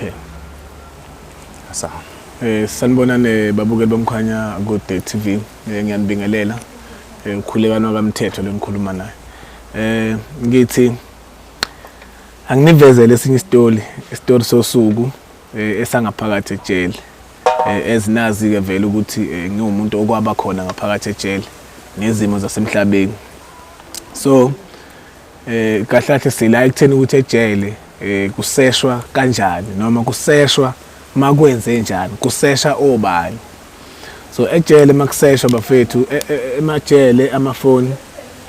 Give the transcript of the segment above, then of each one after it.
Okay. Sawa. Sanibonane babukeli bomkhanya Good Day TV. Ngiyanibingelela. Ukhulekana kaMthetho lo nikhuluma naye. Ngithi anginivezele esinye isitori sosuku esangaphakathi ejele. Ezinazi ke vele ukuthi ngiwumuntu okwaba khona ngaphakathi ejele nezimo zasemhlabeni. So kahlahle sila ekutheni ukuthi ejele kuseshwa kanjani noma kuseshwa makwenze njani, kusesha obani. So ejele makuseshwa bafethu emajele amafoni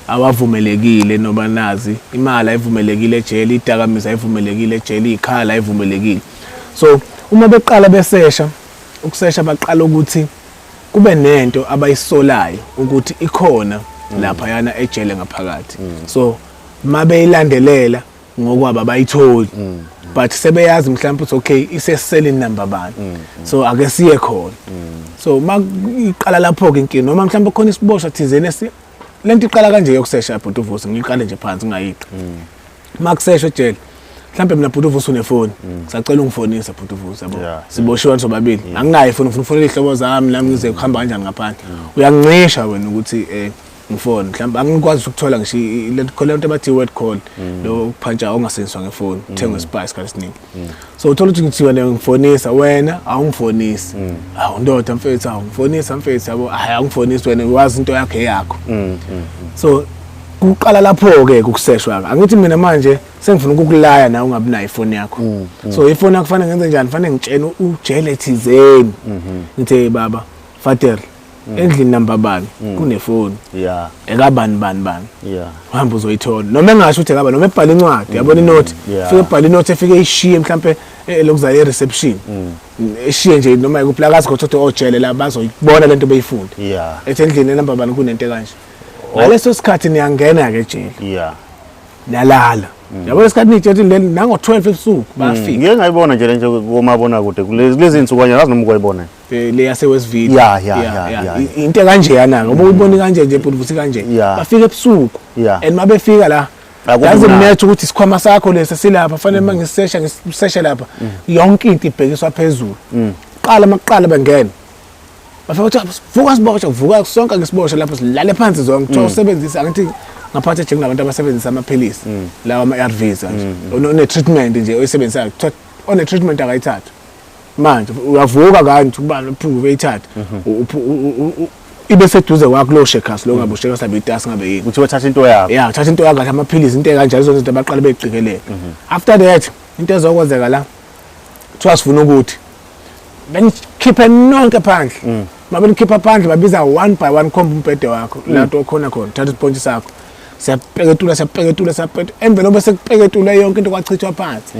awavumelekile noba nazi imali ayivumelekile ejele, idakamizwa ayivumelekile ejele, ikhala ayivumelekile. So uma beqala besesha ukusesha baqala ukuthi kube nento abayisolayo ukuthi ikhona lapha yana ejele ngaphakathi. So mabeyilandelela ngokwaba bayitholi but sebeyazi mhlawumbe ukuthi okay ise-selling number bani. So ake siye khona. So mayiqala lapho ke inkinga noma mhlawumbe khona isiboshwa thizeni lento iqala kanje yokusesha Bhutuvusi ngiqale nje phansi ngayiqi. Makusesha ejele mhlawumbe mina Bhutuvusi unefoni ngisacela ungifonisa Bhutuvusi yabo siboshiwe sobabili anginayo ifoni ngifuna ufonela ihlobo zami nami ngize kuhamba kanjani ngaphandle uyangincisha wena ukuthi ngifoni mhlawumbe angikwazi ukuthola ngisho le nto abathi word call lo kuphantsha ongasenziswa ngefoni uthenga ispice kalisiningi. So uthola ukuthi ngithiwa ngifonisa wena awungifonisi ndoda mfethu awungifonisa mfethu yabo hayi awungifonisi wena wazi into yakho eyakho. So kuqala lapho ke ukuseshwa angithi mina manje sengifuna ukukulaya nawe ungabi nayo ifoni yakho. So ifoni yakho kufanele ngenze njani, kufanele ngitshene ujele thizeni ngithi baba Fader endlini number bani kunefoni ekabani bani uhamba uzoyithola noma engasho ukuthi ekaba noma ebhala incwadi yabona inote fike ebhala inote efike ishiye mhlambe lokuzala e-reception eshiye nje noma ikuplakazi ngothatha ojele la bazoyibona lento beyifunda ethi endlini number bani kunento kanje. Ngaleso sikhathi niyangena ke ejele nalala yabona isikhathi nijeti leli nango 12 ebusuku bafika. Ngeke ngayibona nje nje komabona kude kulezi insuku kanye yazi noma ukuyibona le yase Westville ya into kanje yana ngoba uyibona kanje nje Bhutuvusi kanje bafika ebusuku and mabefika la yazi mnethu ukuthi isikhwama sakho lesi silapha fanele mangisesha lapha yonke into ibhekiswa phezulu. Qala maqala bengena bafika ukuthi vuka sibosha vuka sonke ngisibosha lapho silale phansi zonke kuthiwa usebenzisa angithi ngaphathe nje kunabantu abasebenzisa amaphilisi lawa ama-ARVs kanje one treatment nje oyisebenzisayo kuthiwa one treatment akayithatha manje uyavuka kanti ukuba uphume uyithatha ibe seduze kwakho lo shekhasi lo ngabe usheka sabe itasi ngabe yini uthi wathatha into yakho thatha into yakho amaphilisi into kanjalo zonke izinto abaqala beyiqikelela. After that into ezokwenzeka la kuthiwa sifuna ukuthi benikhiphe nonke phandle mabenikhipha phandle babiza one by one khomba umbhede wakho lapho okhona khona thatha ispontshi sakho siyapeketula envelope sekupeketula yonke into kwachithwa phansi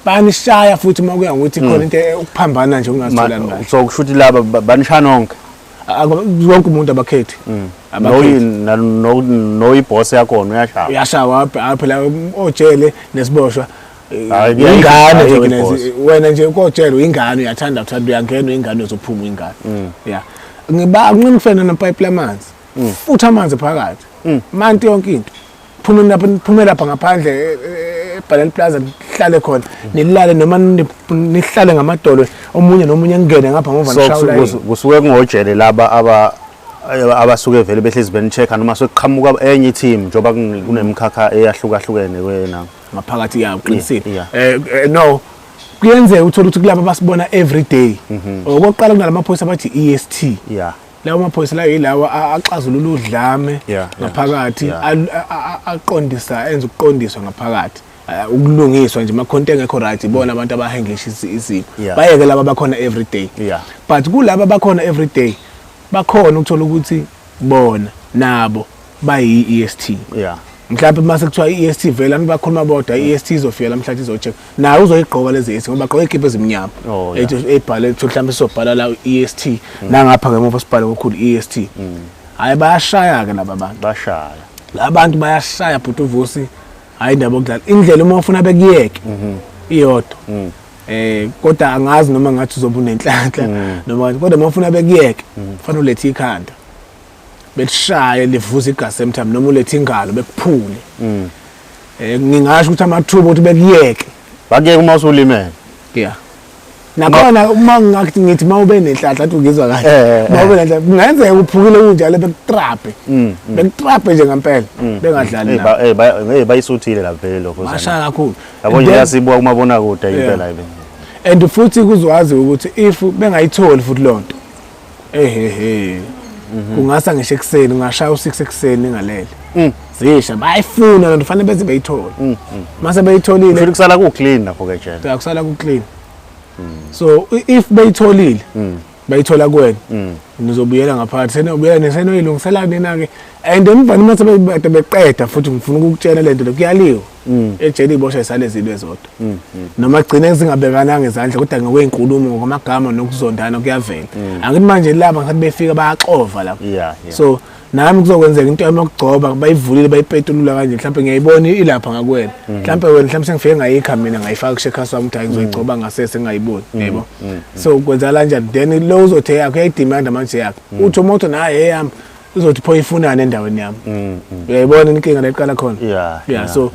banishaya futhi makuya ngokuthi khona into ukuphambana nje ungazitholani kahle. So kushuthi laba banishaya nonke wonke umuntu abakhethi no iboss yakhona uyashawa phela ojele nesiboshwa ingane wena nje ukojele uyingane uyathanda uthanda uyangena uyingane uzophuma ingane ngiba ngincifena nepipe lamanzi futhi amanzi phakathi manti yonke into phumela lapha ngaphandle eBalel Plaza nihlale khona nilale noma nihlale ngamadolo omunye nomunye ngene ngapha ngova nishawula. So kusuke kungojele laba abasuke vele behlezi benichecka noma sokuqhamuka enye team njoba kunemkhakha eyahlukahlukene wena ngaphakathi yabo qinisile no kuyenzeka uthola ukuthi kulabo basibona every day okokuqala kunalamaphoyisa bathi EST lawo maphoyisa la yilawa axazulula udlame ngaphakathi aqondisa enza ukuqondiswa ngaphakathi ukulungiswa nje makhonto engekho right ibona abantu abahengisha izimo bayeke laba bakhona every day but kulabo bakhona every day bakhona ukuthola ukuthi bona nabo bayi-EST mhlawumbe mase kuthiwa i-EST vela bakhuluma bodwa i-EST izofika namhlanje izocheck nawe uzoyigqoka lezi EST ngoba bagqoka ikhiphe ezimnyama ebhale mhlawumbe sobhala la i-EST nangapha ngemuva sibhale okukhulu EST hayi bayashaya ke laba bantu labantu bayashaya Bhutuvusi hayi indaba okudlala indlela uma ufuna bekuyeke iyodwa kodwa angazi noma ngathi uzoba unenhlanhla noma kodwa uma ufuna bekuyeke kufanele ulethe ikhanda belishaye livuza igasi emthambo noma ulethe ingalo bekuphule ngingasho ukuthi amathuba ukuthi bekuyeke bakuyeke uma usulimele nakhona uma ngathi ngithi mawube nenhlanhla athi ungizwa kahle mawube nenhlanhla kungenzeka uphukile kunjalo bekutrape nje ngempela bengadlali hey bayisuthile la vele lokho masha kakhulu yabo nje yasibuka kumabona kude impela ibe and futhi kuzwazi ukuthi if bengayitholi futhi lonto kungasa ngisho ekseni ngashaya u6 ekseni ngalele zisha bayifuna lento fanele beze bayithole mase bayitholile futhi kusala ku clean lapho ke jela akusala ku clean so if bayitholile bayithola kuwena nizobuyela ngaphakathi senobuyela nesenoyilungisela nina ke and emva mase beqeda futhi ngifuna ukukutshela lento lokuyaliwa ejele ibosha isale zilwe zodwa noma gcine singabekananga izandla kodwa ngokwezinkulumo ngokwamagama nokuzondana kuyavela angithi manje laba ngathi befika bayaxova lapho so nami kuzokwenzeka into yami yokugcoba bayivulile bayipetulula kanje mhlawumbe ngiyayibona ilapha ngakwena mhlawumbe wena mhlawumbe sengifike ngayikha mina ngayifaka kushekhasa wami ukuthi ngizoyigcoba ngasese ngayiboni yebo so kwenza kanjani then lo uzothe yakho uyayidemand manje yakho uthi umuntu naye eyami uzothi pho ifunana endaweni yami uyayibona inkinga la iqala khona yeah so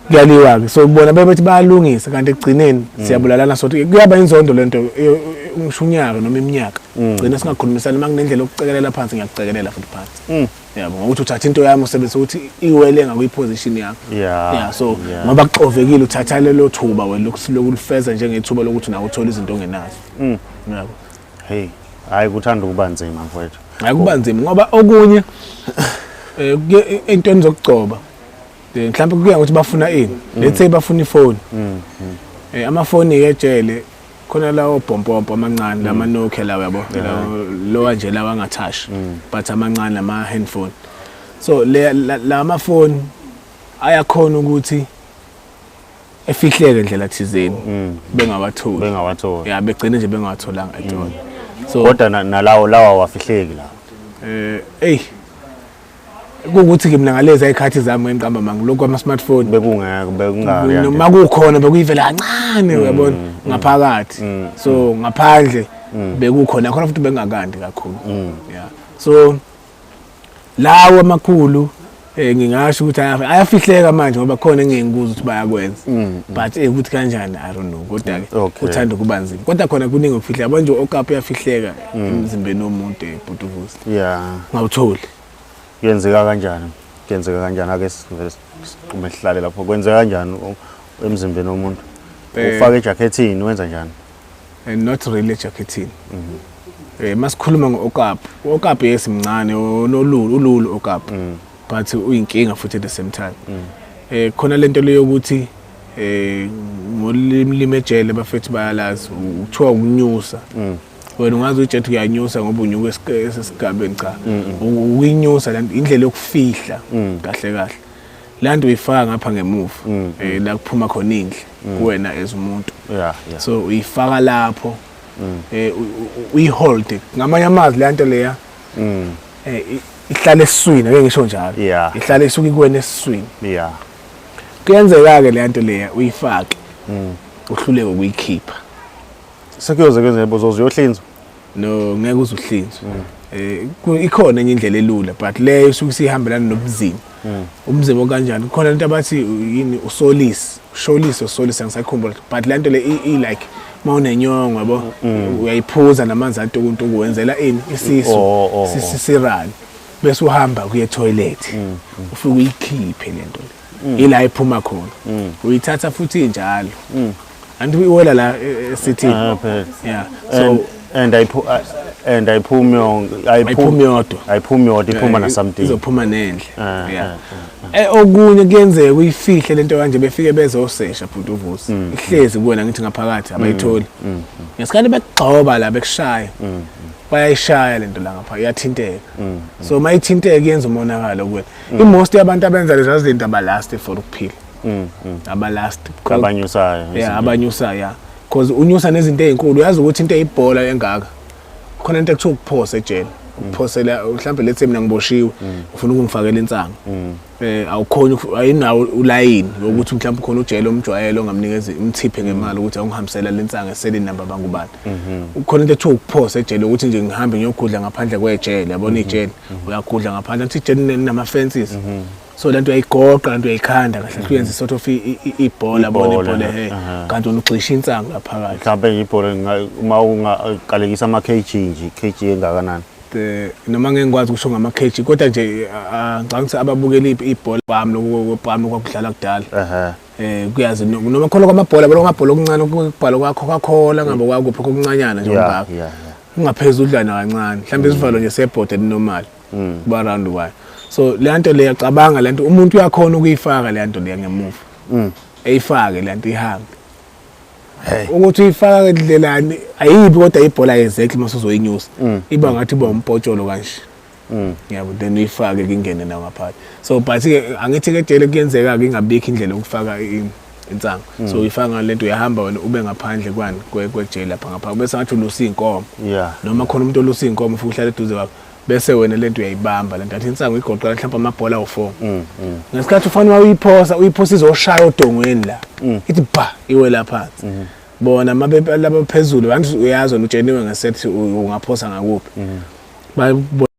kuyaliwa ke so ubona bebethi bayalungisa kanti ekugcineni siyabulalana sothi kuyaba inzondo lento umshunyaka noma iminyaka gcina singakhulumisana makunendlela yokucekelela phansi ngiyakucekelela futhi phansi yabo ngokuthi uthatha into yami usebenzisa ukuthi iwele ngakuyiposition yakho yeah so ngoba kuxovekile uthatha lelo thuba wena lokulifeza njengethuba lokuthi nawe uthola izinto ongenazo yabo hey hayi kuthanda ukuba nzima mfowethu hayi kuba nzima ngoba okunye into zokugcoba mhlawumbe kuya ukuthi bafuna ini let's say bafuna ifoni amafoni ejele khona lawo bompompo amancane lama Nokia lawo yabo lo nje lawa angatouch but amancane ama handphone so la amafoni ayakhona ukuthi efihleke indlela thizeni bengawatholi yeah begcine nje bengawatholanga ethola so kodwa nalawo wafihleki la ukuthi ke mina ngalezi ayikhathi zami enqamba manga lokho ama smartphone bekungaki noma kukhona bekuyivela kancane uyabona ngaphakathi so ngaphandle bekukhona khona futhi bengakandi kakhulu yeah so lawo amakhulu ngingasho ukuthi ayafihleka manje ngoba khona engingikuza ukuthi bayakwenza but ukuthi kanjani I don't know kodwa ke uthanda kuba nzima kodwa khona kuningi ukufihleka yabo nje okapu yafihleka emzimbeni womuntu ebhutuvusi ngawutholi kuyenzeka kanjani ake umehlale lapho kwenzeka kanjani emzimbeni womuntu ufaka ejakethini wenza njani not really ejakethini masikhuluma ngokapu yesimncane ululu okapu but uyinkinga futhi at the same time khona lento leyo ukuthi ngolimi ejele bafethi bayalazi uthiwa ukunyusa wena ungazi ujethi uyanyusa ngoba unyuka esigabeni cha uyinyusa lento indlela yokufihla kahle lanto uyifaka ngapha ngemuva la kuphuma khona indle kuwena as umuntu so uyifaka lapho uyihold ngamanye amazwi lanto leya ihlala esiswini ake ngisho njalo ihlala esuka kuwena esiswini kuyenzeka ke lento leya uyifake uhluleke ukuyikhipha sekuyoze kwenze uzohlinzwa no ngeke uzuhlinzwa ikhona enye indlela elula but leyo usuke sihambelana nobuzima umzimba kanjani khona into abathi yini usolisi angisakhumbula but lento le like mawunenyongo yabo uyayiphuza namanzi antukuntuku wenzela ini isisu sisirani bese uhamba kuye toilet ufike uyikhiphe lento ila iphuma khona uyithatha futhi njalo and uyiwela la sithini yeah so and ayiphumi yodwa iphuma na something izophuma nendle yeah okunye kuyenzeka uyifihle lento kanje befike bezosesha futhi uvusi ihlezi kuwena ngithi ngaphakathi abayitholi ngesikhathi bekugcoba la bekushaya bayayishaya lento la ngapha iyathinteka so mayithinteka yenza umonakalo kuwena imost yabantu abenza lezi zinto abalast for ukuphila abalast abanyusayo because unyusa nezinto ezinkulu uyazi ukuthi into eyibhola engaka khona into ekuthiwa ukuphosa ejele ukuphosela mhlawumbe lethe mina ngiboshiwe ufuna ukungifakela insanga awukhona ayinawo ulayini ukuthi mhlawumbe khona ujele omjwayelo ongamnikeza umthiphe ngemali ukuthi awungihambisela lensanga eseleni namba bangubani ukhona into ekuthiwa ukuphosa ejele ukuthi nje ngihambe ngiyogudla ngaphandle kwejele yabona ijele uyagudla ngaphandle athi ijele nama fences so lento uyayigoqa lento uyayikhanda kahle uyenza sort of ibhola bona ibhola kanti unugcisha insangu laphakathi mhlawumbe ibhola uma ungakalekisa ama kg nje kg engakanani noma ngeke ngikwazi ukusho ngama kg kodwa nje ngicabanga ukuthi ababukela ibhola bami lokudlala kudala kuyazi noma khona kwamabhola amabhola okuncane ukubhala kwa Coca-Cola ngabe kwakuphi okuncanyana nje umbaka ungaphezulu udlana kancane mhlawumbe isivalo nje sebhodi normal kuba round wayo so le nto le yacabanga le nto umuntu uyakhona ukuyifaka le nto le ngemuva eyifake le nto ihambe ukuthi uyifaka endlelani ayibi kodwa ibhola exactly mase uzoyinyusa iba ngathi iba umpotsholo kanje yabo then uyifake kingene nawo ngaphakathi so but ke angithi ke jele kuyenzeka ke ingabikho indlela ukufaka insanga so uyifaka lento uyahamba wena ube ngaphandle kwani kwejele lapha ngapha bese ngathi ulusa inkomo noma khona umuntu olusa inkomo futhi uhlala eduze kwakho bese wena lento uyayibamba lento athi insanga uyigoqela mhlawumbe amabhola awu4 ngesikhathi ufanele uyiphosa izoshaya odongweni la ithi ba iwela phansi bona laba phezulu abantu uyazi utsheniwe ngesethi ungaphosa ngakuphi